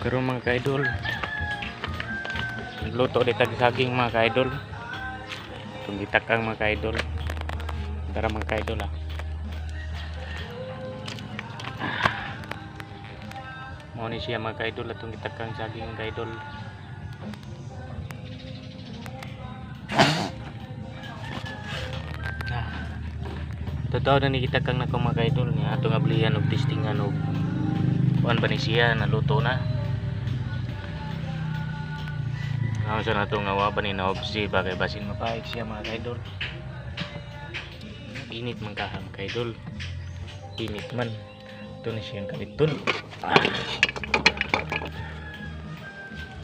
Karon mga ka-idol, nagluto di tag saging mga ka-idol. Itong gitakang mga ka-idol. Tara mga ka-idol ah. Mao ni siya mga ka-idol atong gitakang saging mga ka-idol. Totoo na ni gitakang nako mga ka-idol niya atong ablihan og testingan og kuan ba ni siya naluto na. Ako sa nato nga wa ba ni naobsi ba kay basin mapahig siya mga ka-idol. Init man ka mga ka-idol. Init man. Ito na siyang kaliton.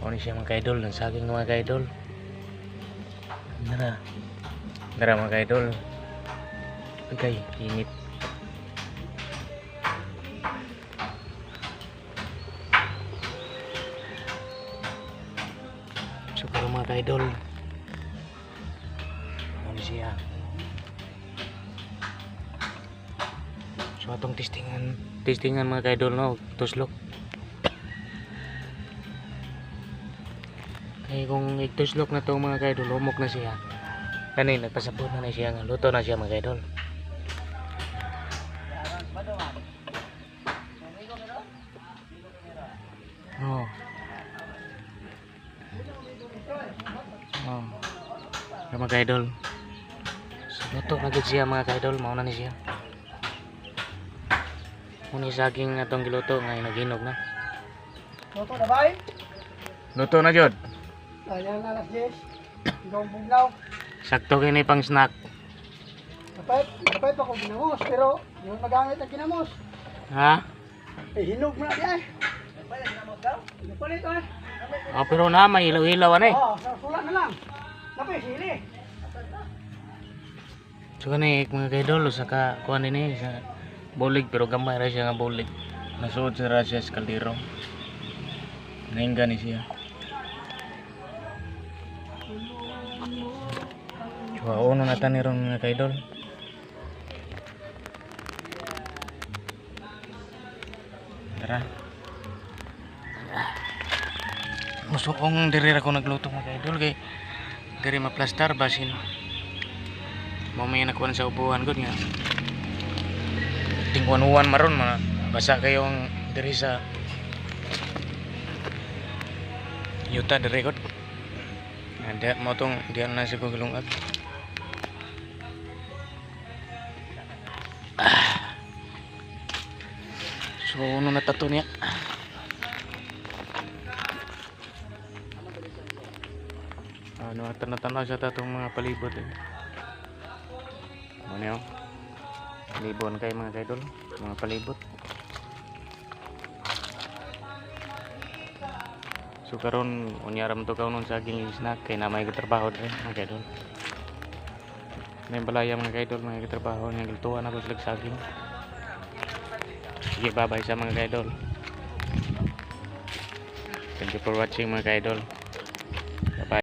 Ano ni siya mga ka-idol, ng saging mga ka-idol. Nara mga ka-idol. Okay, init. So pero mga ka-idol, ano siya? So atong testingan mga ka-idol no, tuslok. Kaya kung ituslok na to mga ka-idol, umok na siya. Kanay nagpasabot na siya, luto na siya mga ka-idol. Oh. Oh. Mga ka-idol. So, luto na gid siya mga ka-idol, mao na ni siya. Muni saging atong giluto nga naginog na. Luto na ba? Luto na jud. Ayan na alas 10. Igong bugnaw. Sakto kini pang snack. Dapat pa kung ginamos, pero di mo magamit ang ginamos. Ha? Hinog mo na diyan. Napalit eh. Oh, pero na may ilaw-ilaw ani. Oo, sulat na lang. Napay sili. So kani mga ka-idol saka kuan ini sa bulig pero gamay ra siya nga bulig. Nasuod sa siya sa kaldero. Naingga ni siya. Wow, ano nata ni ron mga ka-idol. Tara. Musuong diri ra ko nagluto mga ka-idol kay diri maplastar basin. Mamaya nakuha sa upuan gud nga. Tingwan-uwan maron mga basa kayo ang diri sa yuta diri gud. Ada mo tong diyan na si gulungat. So ano na tato niya? Ano tanah-tanah sa tatong mga palibot eh. Ano yun? Libon kayo mga ka-idol, mga palibot. So karon unyaram to kaunon saging snack kay na may trabaho din mga ka-idol. May balaya mga ka-idol, mga trabaho nga giltuan ako sa saging. Sige, bye-bye sa mga ka-idol. Thank you for watching mga ka-idol.